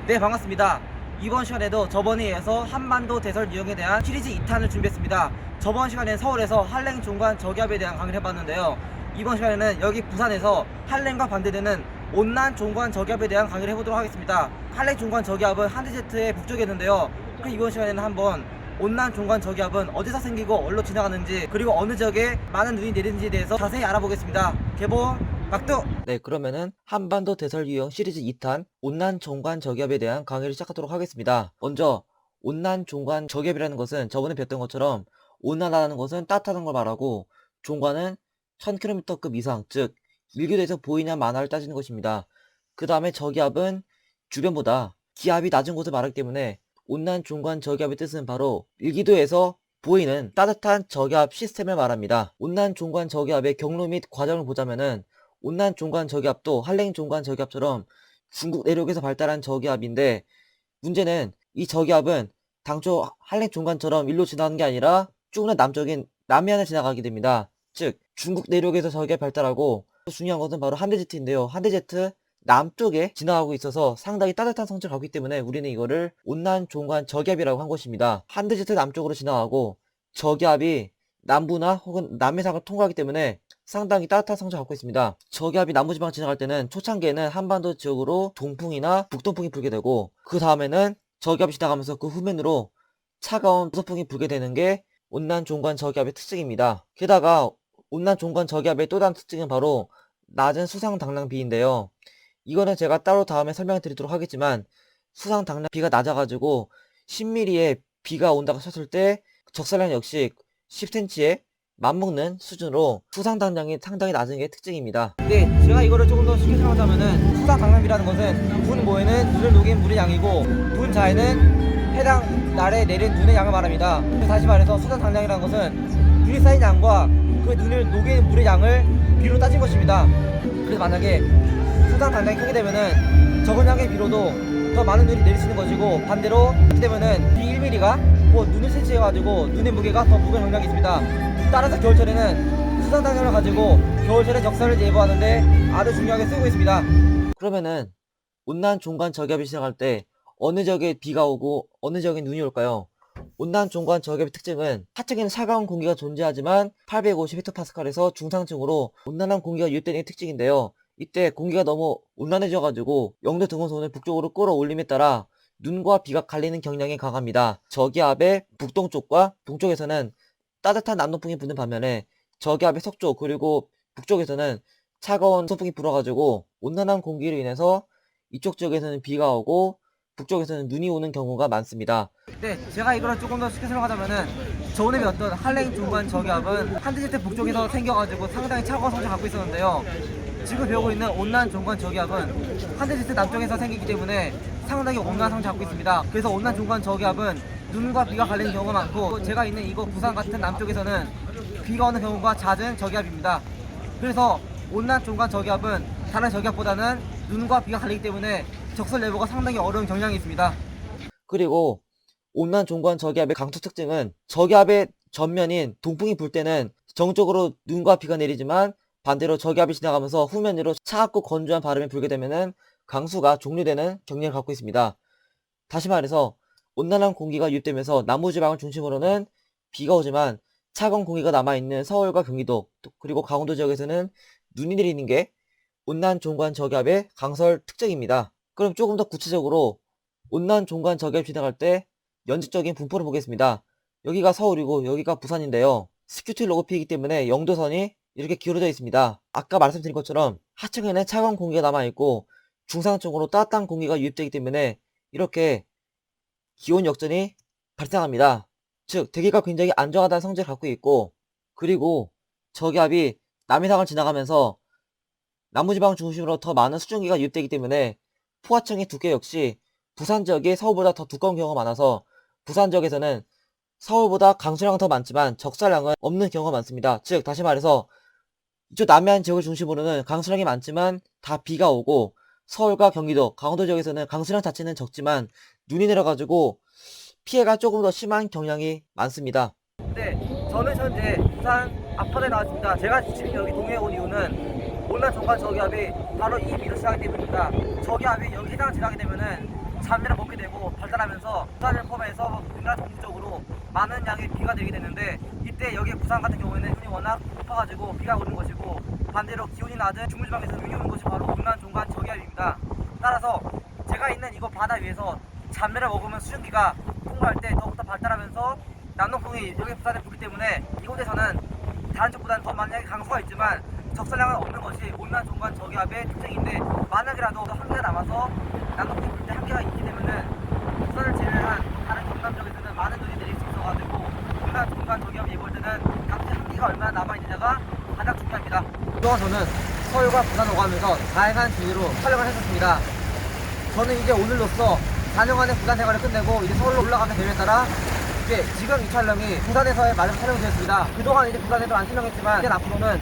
네, 반갑습니다. 이번 시간에도 저번에 이어서 한반도 대설 유형에 대한 시리즈 2탄을 준비했습니다. 저번 시간엔 서울에서 한랭 종관 저기압에 대한 강의를 해봤는데요. 이번 시간에는 여기 부산에서 한랭과 반대되는 온난 종관 저기압에 대한 강의를 해보도록 하겠습니다. 한랭 종관 저기압은 한대제트의 북쪽에 있는데요. 그럼 이번 시간에는 한번 온난 종관 저기압은 어디서 생기고 어디로 지나가는지, 그리고 어느 지역에 많은 눈이 내리는지에 대해서 자세히 알아보겠습니다. 개봉 막두! 네, 그러면은 한반도 대설 유형 시리즈 2탄 온난 종관 저기압에 대한 강의를 시작하도록 하겠습니다. 먼저 온난 종관 저기압이라는 것은 저번에 배웠던 것처럼 온난하다는 것은 따뜻하다는 걸 말하고, 종관은 1000km급 이상, 즉 일교도에서 보이냐 마나를 따지는 것입니다. 그 다음에 저기압은 주변보다 기압이 낮은 곳을 말하기 때문에 온난 종관 저기압의 뜻은 바로 일기도에서 보이는 따뜻한 저기압 시스템을 말합니다. 온난 종관 저기압의 경로 및 과정을 보자면은, 온난 종관 저기압도 한랭 종관 저기압처럼 중국 내륙에서 발달한 저기압인데, 문제는 이 저기압은 당초 한랭 종관처럼 일로 지나가는 게 아니라 쭉 남쪽인 남해안을 지나가게 됩니다. 즉 중국 내륙에서 저기압이 발달하고, 중요한 것은 바로 한대제트인데요. 한대제트 남쪽에 지나가고 있어서 상당히 따뜻한 성질을 갖고 있기 때문에 우리는 이거를 온난 종관 저기압이라고 한 것입니다. 한대제트 남쪽으로 지나가고 저기압이 남부나 혹은 남해상을 통과하기 때문에 상당히 따뜻한 성질을 갖고 있습니다. 저기압이 남부지방 지나갈 때는 초창기에는 한반도 지역으로 동풍이나 북동풍이 불게 되고, 그 다음에는 저기압이 지나가면서 그 후면으로 차가운 서풍이 불게 되는 게 온난 종관 저기압의 특징입니다. 게다가 온난 종관 저기압의 또 다른 특징은 바로 낮은 수상당량비인데요. 이거는 제가 따로 다음에 설명을 드리도록 하겠지만, 수상당량 비가 낮아가지고 10mm의 비가 온다고 쳤을 때 적설량 역시 10cm에 맞먹는 수준으로 수상당량이 상당히 낮은 게 특징입니다. 네, 제가 이거를 조금 더 쉽게 설명하자면은, 수상당량비라는 것은 분 모에는 눈을 녹인 물의 양이고, 분 자에는 해당 날에 내린 눈의 양을 말합니다. 그래서 다시 말해서 수상당량이라는 것은 눈이 쌓인 양과 그 눈을 녹인 물의 양을 비로 따진 것입니다. 그래서 만약에 수상당량이 크게 되면은 적은 양의 비로도 더 많은 눈이 내릴 수 있는 것이고, 반대로 그렇게 되면은 비 1mm가 눈을 채취해가지고 눈의 무게가 더 무거운 영향이 있습니다. 따라서 겨울철에는 수상당량을 가지고 겨울철에 적설을 예보하는데 아주 중요하게 쓰고 있습니다. 그러면은 온난 종관 저기압이 시작할 때 어느 지역에 비가 오고 어느 지역에 눈이 올까요? 온난 종관 저기압의 특징은 하층에는 차가운 공기가 존재하지만 850헥토파스칼에서 중상층으로 온난한 공기가 유입되는 게 특징인데요. 이때 공기가 너무 온난해져가지고 영도 등호선을 북쪽으로 끌어올림에 따라 눈과 비가 갈리는 경향이 강합니다. 저기압의 북동쪽과 동쪽에서는 따뜻한 남동풍이 부는 반면에 저기압의 서쪽 그리고 북쪽에서는 차가운 서풍이 불어가지고 온난한 공기로 인해서 이쪽 지역에서는 비가 오고 북쪽에서는 눈이 오는 경우가 많습니다. 네, 제가 이거를 조금 더 쉽게 설명하자면은, 저번에 배웠던 한랭 종관 저기압은 한대제트 북쪽에서 생겨가지고 상당히 차가운 성질을 갖고 있었는데요. 지금 배우고 있는 온난 종관 저기압은 한대제트 남쪽에서 생기기 때문에 상당히 온난한 성질을 갖고 있습니다. 그래서 온난 종관 저기압은 눈과 비가 갈리는 경우가 많고, 제가 있는 이곳 부산 같은 남쪽에서는 비가 오는 경우가 잦은 저기압입니다. 그래서 온난 종관 저기압은 다른 저기압보다는 눈과 비가 갈리기 때문에 적설 예보가 상당히 어려운 경향이 있습니다. 그리고 온난 종관 저기압의 강투 특징은, 저기압의 전면인 동풍이 불 때는 정적으로 눈과 비가 내리지만, 반대로 저기압이 지나가면서 후면으로 차갑고 건조한 바람이 불게 되면은 강수가 종료되는 경향을 갖고 있습니다. 다시 말해서 온난한 공기가 유입되면서 남부지방을 중심으로는 비가 오지만 차가운 공기가 남아있는 서울과 경기도 그리고 강원도 지역에서는 눈이 내리는 게 온난 종관 저기압의 강설 특징입니다. 그럼 조금 더 구체적으로 온난 종관 저기압이 지나갈 때 연직적인 분포를 보겠습니다. 여기가 서울이고 여기가 부산인데요. 스큐트 로그피이기 때문에 영도선이 이렇게 기울어져 있습니다. 아까 말씀드린 것처럼 하층에는 차가운 공기가 남아있고 중상층으로 따뜻한 공기가 유입되기 때문에 이렇게 기온 역전이 발생합니다. 즉 대기가 굉장히 안정하다는 성질을 갖고 있고, 그리고 저기압이 남해상을 지나가면서 남부지방 중심으로 더 많은 수증기가 유입되기 때문에 포화층의 두께 역시 부산 지역이 서울보다 더 두꺼운 경우가 많아서 부산 지역에서는 서울보다 강수량은 더 많지만 적설량은 없는 경우가 많습니다. 즉 다시 말해서 이쪽 남해안 지역을 중심으로는 강수량이 많지만 다 비가 오고, 서울과 경기도, 강원도 지역에서는 강수량 자체는 적지만 눈이 내려가지고 피해가 조금 더 심한 경향이 많습니다. 네, 저는 현재 부산 앞바다에 나왔습니다. 제가 지금 여기 동해에 온 이유는 온난 정관 저기압이 바로 이 위로 시작하기 때문입니다. 저기압이 여기 해상을 지나게 되면은 잔매를 먹게 되고 발달하면서 부산을 포함해서 우리나라 전국적으로 많은 양의 비가 내리게 되는데, 이때 여기 부산 같은 경우에는 눈이 워낙 높아가지고 비가 오는 것이고, 반대로 기온이 낮은 중부지방에서 눈이 오는 것이 바로 온난 종간 저기압입니다. 따라서 제가 있는 이곳 바다 위에서 잔매를 먹으면 수증기가 통과할 때 더욱더 발달하면서 남동풍이 여기 부산에 불기 때문에 이곳에서는 다른 쪽보다는 더 만약에 강수가 있지만 적설량은 없는 것이 온난 종간 저기압의 특징인데, 만약이라도 한계가 남아서 남동풍이 불 때 한계가 있게 되면은 부산을 제외한 다른 경남 쪽에서는 많은 눈이 내릴 수 있어가지고 온난 종간 저기압이 예보할 때는 당시 한계가 얼마나 남아있느냐가 가장 중요합니다. 그동안 저는 서울과 부산을 오가면서 다양한 주제로 촬영을 했었습니다. 저는 이제 오늘로써 4년간의 부산 생활을 끝내고 이제 서울로 올라가는 대회에 따라 이제 지금 이 촬영이 부산에서의 마지막 촬영이 되었습니다. 그동안 이제 부산에서 안 촬영했지만 이제 앞으로는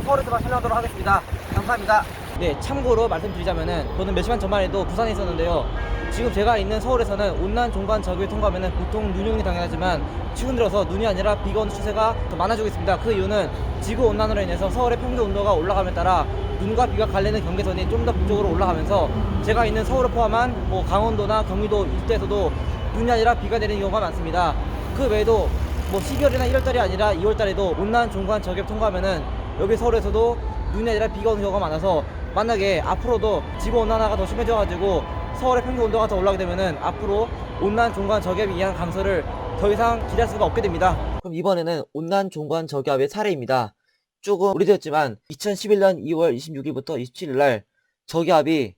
서울에서만 촬영하도록 하겠습니다. 감사합니다. 네, 참고로 말씀드리자면은 저는 몇 시간 전만 해도 부산에 있었는데요. 지금 제가 있는 서울에서는 온난 종간 저기압이 통과하면은 보통 눈이 오는 게 당연하지만 최근 들어서 눈이 아니라 비가 오는 추세가 더 많아지고 있습니다. 그 이유는 지구 온난화로 인해서 서울의 평균 온도가 올라감에 따라 눈과 비가 갈리는 경계선이 좀 더 북쪽으로 올라가면서 제가 있는 서울을 포함한 강원도나 경기도 일대에서도 눈이 아니라 비가 내리는 경우가 많습니다. 그 외에도 12월이나 1월달이 아니라 2월달에도 온난 종간 저기압 통과하면은 여기 서울에서도 눈이 아니라 비가 오는 경우가 많아서, 만약에 앞으로도 지구 온난화가 더 심해져가지고 서울의 평균 온도가 더 올라가게 되면은 앞으로 온난 종간 저기압에 의한 강수를 더 이상 기대할 수가 없게 됩니다. 그럼 이번에는 온난 종간 저기압의 사례입니다. 조금 오래되었지만 2011년 2월 26일부터 27일 날 저기압이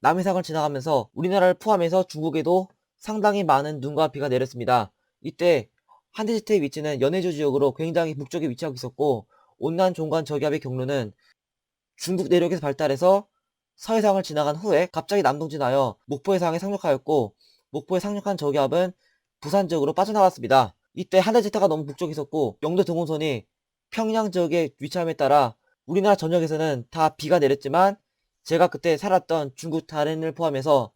남해상을 지나가면서 우리나라를 포함해서 중국에도 상당히 많은 눈과 비가 내렸습니다. 이때 한대지대의 위치는 연해주 지역으로 굉장히 북쪽에 위치하고 있었고, 온난 종간 저기압의 경로는 중국 내륙에서 발달해서 서해상을 지나간 후에 갑자기 남동진하여 목포해상에 상륙하였고, 목포에 상륙한 저기압은 부산 지역으로 빠져나갔습니다. 이때 한대지대가 너무 북쪽에 있었고 영도 등호선이 평양 지역에 위치함에 따라 우리나라 전역에서는 다 비가 내렸지만, 제가 그때 살았던 중국 다롄을 포함해서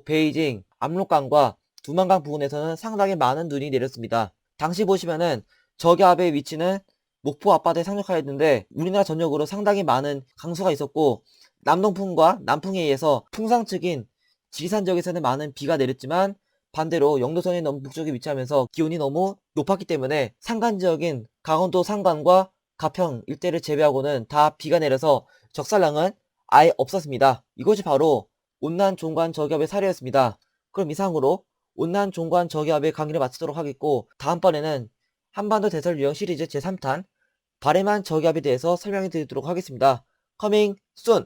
베이징, 압록강과 두만강 부근에서는 상당히 많은 눈이 내렸습니다. 당시 보시면은 저기압의 위치는 목포 앞바다에 상륙하였는데 우리나라 전역으로 상당히 많은 강수가 있었고, 남동풍과 남풍에 의해서 풍상 측인 지리산 지역에서는 많은 비가 내렸지만, 반대로 영도선이 너무 북쪽에 위치하면서 기온이 너무 높았기 때문에 산간 지역인 강원도 산간과 가평 일대를 제외하고는 다 비가 내려서 적설량은 아예 없었습니다. 이것이 바로 온난 종간 저기압의 사례였습니다. 그럼 이상으로 온난 종간 저기압의 강의를 마치도록 하겠고, 다음번에는 한반도 대설 유형 시리즈 제3탄 바레만 저기압에 대해서 설명해 드리도록 하겠습니다. 커밍 순!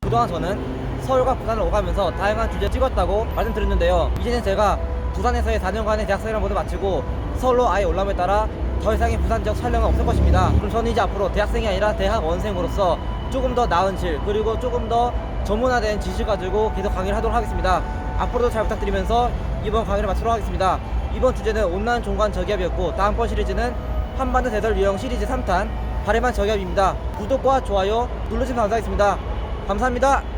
그동안 저는 서울과 부산을 오가면서 다양한 주제 찍었다고 말씀드렸는데요. 이제는 제가 부산에서의 4년간의 대학 생활을 모두 마치고 서울로 아예 올라옴에 따라 더 이상의 부산 지역 촬영은 없을 것입니다. 그럼 저는 이제 앞으로 대학생이 아니라 대학원생으로서 조금 더 나은 질, 그리고 조금 더 전문화된 지식을 가지고 계속 강의를 하도록 하겠습니다. 앞으로도 잘 부탁드리면서 이번 강의를 마치도록 하겠습니다. 이번 주제는 온난 종간 저기압이었고, 다음번 시리즈는 한반도 대설 유형 시리즈 3탄 바레만 저기압입니다. 구독과 좋아요 눌러주시면 감사하겠습니다. 감사합니다.